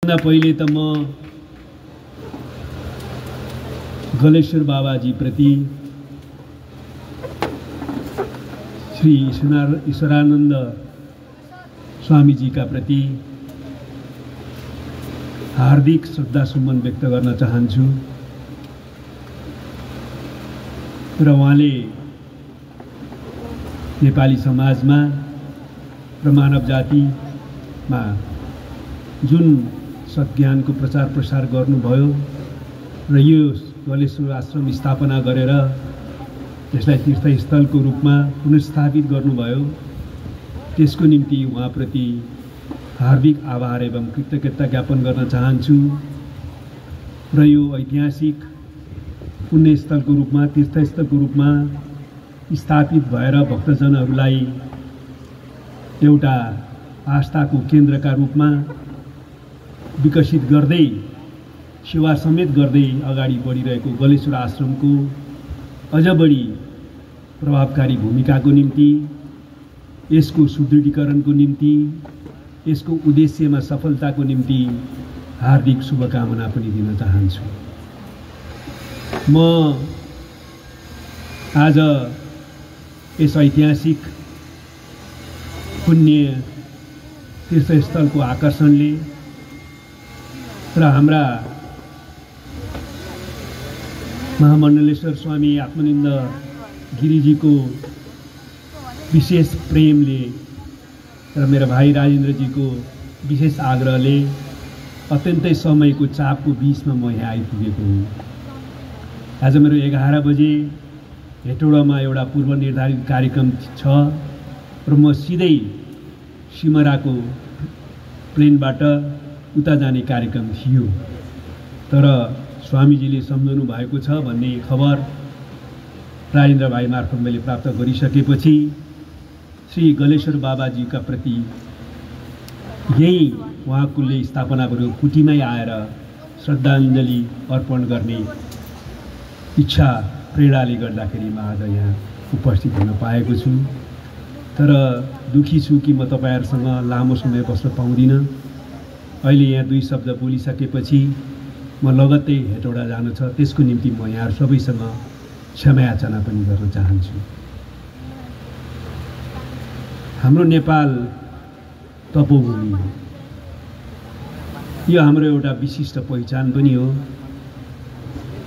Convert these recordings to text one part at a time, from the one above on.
पहिले त म गलेश्वर बाबाजी प्रति श्री ईश्वरानन्द स्वामीजीका प्रति हार्दिक श्रद्धासुमन व्यक्त गर्न चाहन्छु र उहाँले नेपाली समाजमा र मानव जातिमा जुन सज्ञानको प्रचार प्रसार गर्नुभयो र यो गलेश्वर आश्रम स्थापना गरेर त्यसलाई तीर्थस्थलको रूपमा पुनर्स्थापित गर्नुभयो, त्यसको निम्ति उहाँप्रति हार्दिक आभार एवं कृतज्ञता ज्ञापन गर्न चाहन्छु र यो ऐतिहासिक पुण्यस्थलको रूपमा तीर्थस्थलको रूपमा स्थापित भएर भक्तजनहरूलाई एउटा आस्थाको केन्द्रका रूपमा विकसित गर्दै सेवा समेत गर्दै अगाडि बढिरहेको गलेश्वर आश्रमको अझ बढी प्रभावकारी भूमिकाको निम्ति, यसको सुदृढीकरणको निम्ति, यसको उद्देश्यमा सफलताको निम्ति हार्दिक शुभकामना पनि दिन चाहन्छु। म आज यस ऐतिहासिक पुण्य तीर्थस्थलको आकर्षणले र हाम्रा महामण्डलेश्वर स्वामी आत्मानन्द गिरिजीको विशेष प्रेमले र मेरो भाइ राजेन्द्रजीको विशेष आग्रहले अत्यन्तै समयको चापको बीचमा म यहाँ आइपुगेको हुँ। आज मेरो 11 बजे हेटौडामा एउटा पूर्व निर्धारित कार्यक्रम छ र म सिधै सिमराको प्लेनबाट उता जाने कार्यक्रम थियो, तर स्वामीजीले सम्झनु भएको छ भन्ने खबर राजेन्द्र भाइ मार्फत मैले प्राप्त गरिसकेपछि श्री गलेश्वर बाबाजीका प्रति यही उहाँले स्थापना गरेको कुटीमै आएर श्रद्धाञ्जली अर्पण गर्ने इच्छा प्रेरणाले गर्दाखेरि म आज यहाँ उपस्थित हुन पाएको छु। तर दुखी छु कि म तपाईहरुसँग लामो समय बस्न पाउँदिनँ। अहिले यहाँ 2 शब्द बोलिसकेपछि म लगत्तै हेटौडा जानु छ, त्यसको निम्ति म यहाँ सबैसँग क्षमा याचना पनि गर्न चाहन्छु। हाम्रो नेपाल तपोभूमि हो, यो हाम्रो एउटा विशिष्ट पहिचान पनि हो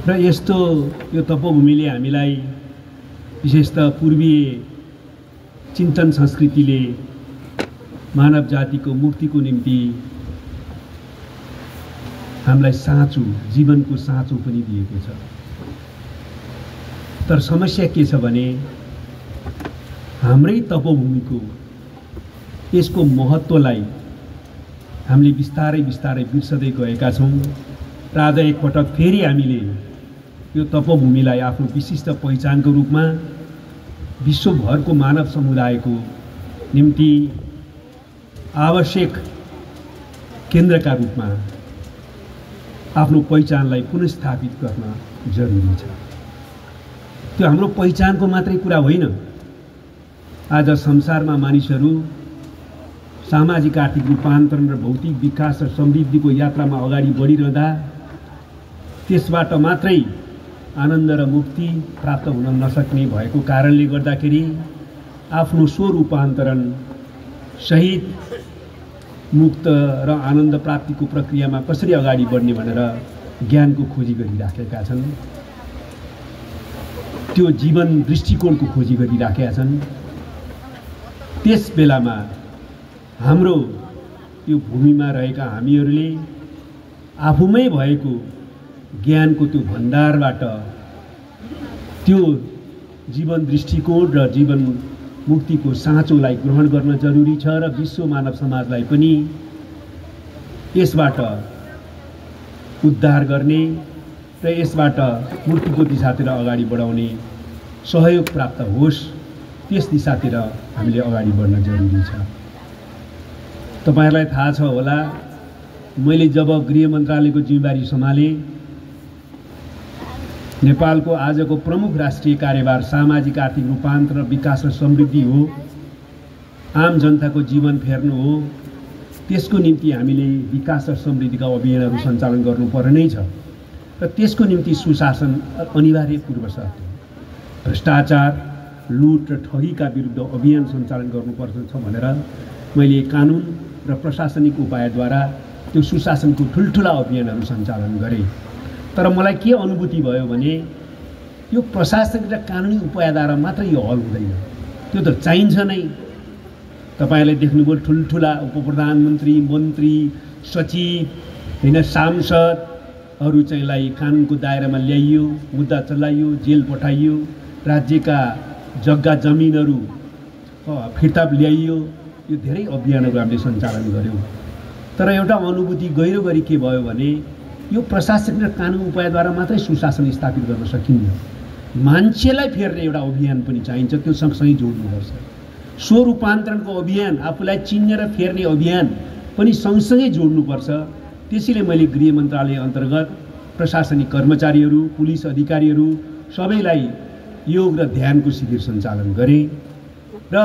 र यस्तो यो तपोभूमिले हामीलाई विशेषतः पूर्वीय चिन्तन संस्कृतिले मानव जातिको मुक्तिको निम्ति हामीलाई साँचो, जीवनको साँचो पनि दिएको छ। तर समस्या के छ भने हाम्रै तपोभूमिको यसको महत्त्वलाई हामीले बिस्तारै बिस्तारै बिर्सदै गएका छौँ र आज एकपटक फेरि हामीले यो तपोभूमिलाई आफ्नो विशिष्ट पहिचानको रूपमा विश्वभरको मानव समुदायको निम्ति आवश्यक केन्द्रका रूपमा आफ्नो पहिचानलाई पुनर्स्थापित गर्न जरुरी छ। त्यो हाम्रो पहिचानको मात्रै कुरा होइन। आज संसारमा मानिसहरू सामाजिक आर्थिक रूपान्तरण र भौतिक विकास र समृद्धिको यात्रामा अगाडि बढिरहँदा त्यसबाट मात्रै आनन्द र मुक्ति प्राप्त हुन नसक्ने भएको कारणले गर्दाखेरि आफ्नो स्वरूपान्तरण सहित मुक्त र आनन्द प्राप्तिको प्रक्रियामा कसरी अगाडि बढ्ने भनेर ज्ञानको खोजी गरिराखेका छन्, त्यो जीवन दृष्टिकोणको खोजी गरिराखेका छन्। त्यस बेलामा हाम्रो यो भूमिमा रहेका हामीहरूले आफूमै भएको ज्ञानको त्यो भण्डारबाट त्यो जीवन दृष्टिकोण र जीवन मुक्तिको साँचोलाई ग्रहण गर्न जरुरी छ र विश्व मानव समाजलाई पनि यसबाट उद्धार गर्ने र यसबाट मुक्तिको दिशातिर अगाडि बढाउने सहयोग प्राप्त होस्, त्यस दिशातिर हामीले अगाडि बढ्न जरुरी छ। तपाईहरुलाई थाहा छ होला, मैले जब गृह मन्त्रालयको जिम्मेवारी सम्हाले नेपालको आजको प्रमुख राष्ट्रिय कार्यभार सामाजिक आर्थिक रूपान्तरण, विकास र समृद्धि हो, आम जनताको जीवन फेर्नु हो, त्यसको निम्ति हामीले विकास र समृद्धिका अभियानहरू सञ्चालन गर्नुपर्ने छ र त्यसको निम्ति सुशासन अनिवार्य पूर्व शर्त हो। भ्रष्टाचार, लुट र ठगीका विरुद्ध अभियान सञ्चालन गर्नुपर्छ भनेर मैले कानुन र प्रशासनिक उपायद्वारा त्यो सुशासनको ठुल्ठुला अभियानहरू सञ्चालन गरेँ। तर मलाई के अनुभूति भयो भने यो प्रशासनिक र कानुनी उपायद्वारा मात्रै यो हल हुँदैन, त्यो त चाहिन्छ नै। तपाईहरूले देख्नुभयो ठुल्ठुला उपप्रधानमन्त्री, मन्त्री, सचिव होइन, सांसदहरू चाहिँलाई कानुनको दायरामा ल्याइयो, मुद्दा चलाइयो, जेल पठाइयो, राज्यका जग्गा जमिनहरू फिर्ता ल्याइयो। यो धेरै अभियानहरू हामीले सञ्चालन गऱ्यौँ। तर एउटा अनुभूति गहिरो गरी के भयो भने यो प्रशासनिक र कानुन उपायद्वारा मात्रै सुशासन स्थापित गर्न सकिन्न। मान्छेलाई फेर्ने एउटा अभियान पनि चाहिन्छ, त्यो सँगसँगै जोड्नुपर्छ। स्वरूपान्तरणको अभियान, आफूलाई चिन्ने र फेर्ने अभियान पनि सँगसँगै जोड्नुपर्छ। त्यसैले मैले गृह मन्त्रालय अन्तर्गत प्रशासनिक कर्मचारीहरू, पुलिस अधिकारीहरू सबैलाई योग र ध्यानको शिविर सञ्चालन गरेँ र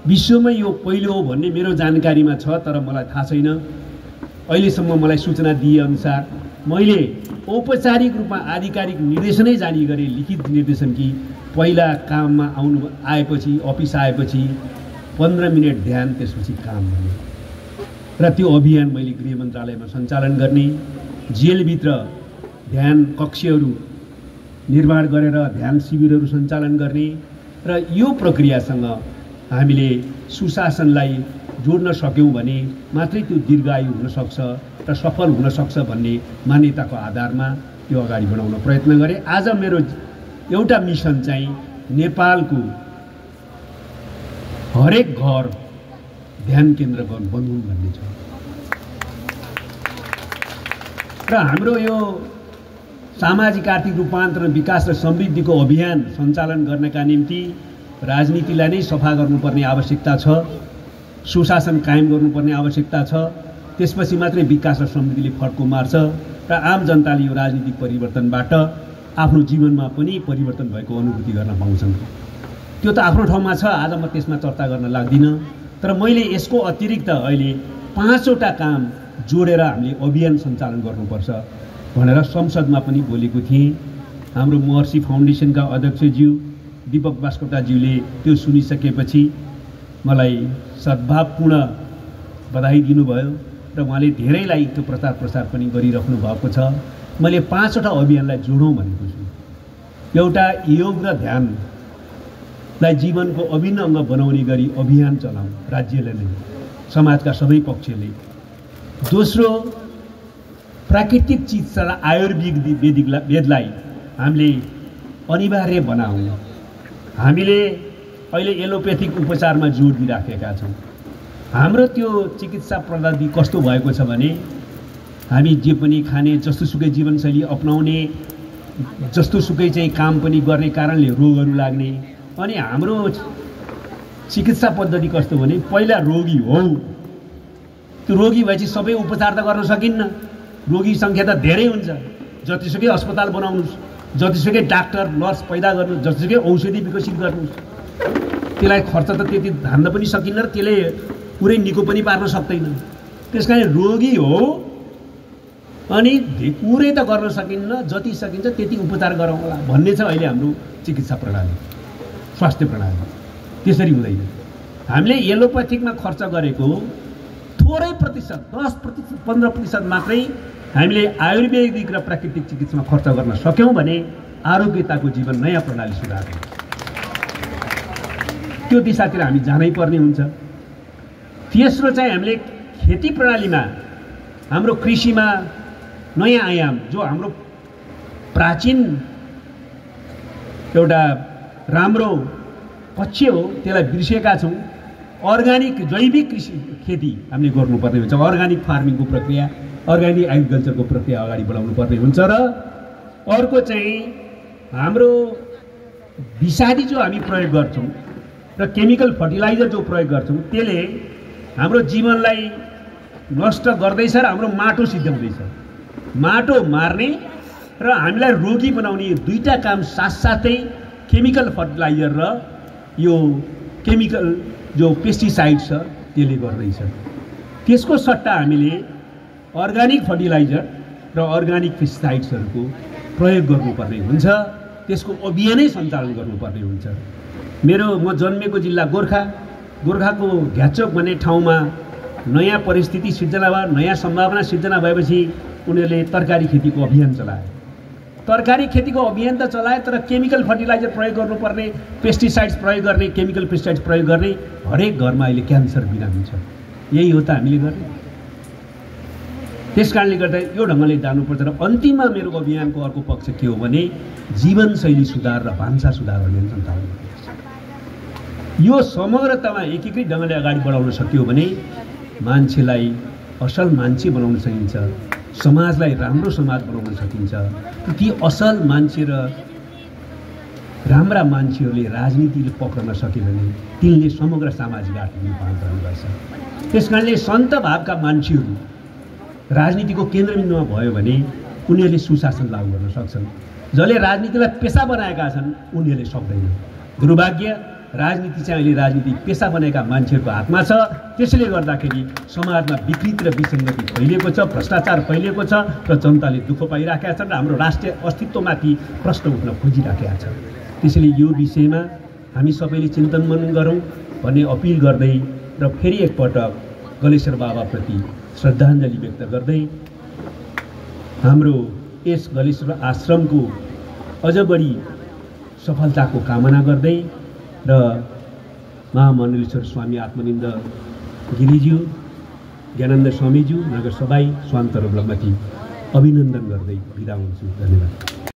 विश्वमै यो पहिलो हो भन्ने मेरो जानकारीमा छ, तर मलाई थाहा छैन। अहिलेसम्म मलाई सूचना दिएअनुसार मैले औपचारिक रूपमा आधिकारिक निर्देशनै जारी गरेँ, लिखित निर्देशन कि पहिला काममा आएपछि अफिस आएपछि 15 मिनट ध्यान, त्यसपछि काम गर्ने र त्यो अभियान मैले गृह मन्त्रालयमा सञ्चालन गर्ने, जेलभित्र ध्यान कक्षहरू निर्माण गरेर ध्यान शिविरहरू सञ्चालन गर्ने र यो प्रक्रियासँग हामीले सुशासनलाई जोड्न सक्यौँ भने मात्रै त्यो दीर्घायु हुन सक्छ र सफल हुन सक्छ भन्ने मान्यताको आधारमा त्यो अगाडि बढाउन प्रयत्न गरेँ। आज मेरो एउटा मिसन चाहिँ नेपालको हरेक घर ध्यान केन्द्र बन्नुन् भन्ने छ र हाम्रो यो सामाजिक आर्थिक रूपान्तरण, विकास र समृद्धिको अभियान सञ्चालन गर्नका निम्ति राजनीतिलाई नै सफा गर्नुपर्ने आवश्यकता छ, सुशासन कायम गर्नुपर्ने आवश्यकता छ। त्यसपछि मात्रै विकास र समृद्धिले फड्को मार्छ र आम जनताले यो राजनीतिक परिवर्तनबाट आफ्नो जीवनमा पनि परिवर्तन भएको अनुभूति गर्न पाउँछन्। त्यो त आफ्नो ठाउँमा छ, आज म त्यसमा चर्चा गर्न लाग्दिनँ। तर मैले यसको अतिरिक्त अहिले 5वटा काम जोडेर हामीले अभियान सञ्चालन गर्नुपर्छ भनेर संसदमा पनि बोलेको थिएँ। हाम्रो महर्षि फाउन्डेसनका अध्यक्षज्यू दीपक बास्कोटाज्यूले त्यो सुनिसकेपछि मलाई सद्भावपूर्ण बधाई दिनुभयो र उहाँले धेरैलाई त्यो प्रचार पनि गरिराख्नु भएको छ। मैले 5वटा अभियानलाई जोडौँ भनेको छु। एउटा योग र ध्यानलाई जीवनको अभिन्न अङ्ग बनाउने गरी अभियान चलाउँ राज्यले नै, समाजका सबै पक्षले। दोस्रो, प्राकृतिक चिकित्सा आयुर्वेदलाई हामीले अनिवार्य बनाउँ। हामीले अहिले एलोपेथिक उपचारमा जोड दिइराखेका छौँ। हाम्रो त्यो चिकित्सा पद्धति कस्तो भएको छ भने हामी जे पनि खाने, जस्तोसुकै जीवनशैली अपनाउने, जस्तोसुकै चाहिँ काम पनि गर्ने कारणले रोगहरू लाग्ने। अनि हाम्रो चिकित्सा पद्धति कस्तो भने पहिला रोगी हो, त्यो रोगी भएपछि सबै उपचार त गर्न सकिन्न। रोगी सङ्ख्या त धेरै हुन्छ, जतिसुकै अस्पताल बनाउनुहोस्, जतिसुकै डाक्टर नर्स पैदा गर्नुहोस्, जतिसुकै औषधि विकसित गर्नुहोस्, त्यसलाई खर्च त त्यति धान्न पनि सकिन्न र त्यसले पुरै निको पनि पार्न सक्दैन। त्यस कारण रोगी हो अनि पुरै त गर्न सकिन्न, जति सकिन्छ त्यति उपचार गरौँला भन्ने छ अहिले हाम्रो चिकित्सा प्रणाली, स्वास्थ्य प्रणाली। त्यसरी हुँदैन। हामीले एलोपेथिकमा खर्च गरेको थोरै प्रतिशत, 10%, 15% मात्रै हामीले आयुर्वेदिक र प्राकृतिक चिकित्सामा खर्च गर्न सक्यौँ भने आरोग्यताको जीवन नयाँ प्रणाली सुधार हुन्छ। त्यो दिशातिर हामी जानै पर्ने हुन्छ। तेस्रो चाहिँ हामीले खेती प्रणालीमा, हाम्रो कृषिमा नयाँ आयाम, जो हाम्रो प्राचीन एउटा राम्रो पक्ष हो त्यसलाई बिर्सेका छौँ। अर्ग्यानिक जैविक कृषि खेती हामीले गर्नुपर्ने हुन्छ। अर्ग्यानिक फार्मिङको प्रक्रिया, अर्ग्यानिक एग्रिकल्चरको प्रक्रिया अगाडि बढाउनु पर्ने हुन्छ। र अर्को चाहिँ हाम्रो विषादी जो हामी प्रयोग गर्छौँ र केमिकल फर्टिलाइजर जो प्रयोग गर्छौँ त्यसले हाम्रो जीवनलाई नष्ट गर्दैछ र हाम्रो माटो सिद्ध्याउँदैछ। माटो मार्ने र हामीलाई रोगी बनाउने दुईटा काम साथसाथै केमिकल फर्टिलाइजर र यो केमिकल जो पेस्टिसाइड छ त्यसले गर्दैछ। त्यसको सट्टा हामीले अर्गानिक फर्टिलाइजर र अर्गानिक पेस्टिसाइड्सहरूको प्रयोग गर्नुपर्ने हुन्छ। त्यसको अभियानै सञ्चालन गर्नुपर्ने हुन्छ। म जन्मेको जिल्ला गोर्खाको घ्याचोक भन्ने ठाउँमा नयाँ परिस्थिति सिर्जना भयो, नयाँ सम्भावना सिर्जना भएपछि उनीहरूले तरकारी खेतीको अभियान चलाए। तरकारी खेतीको अभियान त चलाए, तर केमिकल फर्टिलाइजर प्रयोग गर्नुपर्ने, पेस्टिसाइड्स प्रयोग गर्ने, केमिकल पेस्टिसाइड्स प्रयोग गर्ने हरेक घरमा अहिले क्यान्सर बिरामी छ। यही हो त हामीले गर्ने। त्यस कारणले गर्दा यो ढङ्गले जानुपर्छ। र अन्तिममा मेरो अभियानको अर्को पक्ष के हो भने जीवनशैली सुधार र भान्सा सुधार अभियान सञ्चालन गर्नुपर्छ। यो समग्रतामा एकीकृत ढङ्गले अगाडि बढाउन सकियो भने मान्छेलाई असल मान्छे बनाउन सकिन्छ, समाजलाई राम्रो समाज बनाउन सकिन्छ। ती असल मान्छे र राम्रा मान्छेहरूले राजनीतिले पक्रन सक्यो भने तिनले समग्र सामाजिक आर्थिक रूपान्तरण गर्छ। त्यस कारणले सन्त भावका मान्छेहरू राजनीतिको केन्द्रबिन्दुमा भयो भने उनीहरूले सुशासन लागू गर्न सक्छन्। जसले राजनीतिलाई पेसा बनाएका छन् उनीहरूले सक्दैन। दुर्भाग्य, राजनीति चाहिँ अहिले राजनीति पेसा बनेका मान्छेहरूको हातमा छ। त्यसले गर्दाखेरि समाजमा विकृति र विसङ्गति फैलिएको छ, भ्रष्टाचार फैलिएको छ र जनताले दुःख पाइराखेका छन् र हाम्रो राष्ट्रिय अस्तित्वमाथि प्रश्न उठ्न खोजिराखेका छ। त्यसैले यो विषयमा हामी सबैले चिन्तन मनन गरौँ भन्ने अपिल गर्दै र फेरि एकपटक गलेश्वर बाबाप्रति श्रद्धाञ्जली व्यक्त गर्दै हाम्रो यस गलेश्वर आश्रमको अझ बढी सफलताको कामना गर्दै र महामण्डलेश्वर स्वामी आत्मानन्द गिरिज्यू, ज्ञानन्द स्वामीज्यू, नगर सभाई, स्वान्तहरूमाथि अभिनन्दन गर्दै बिदा हुन्छु। धन्यवाद।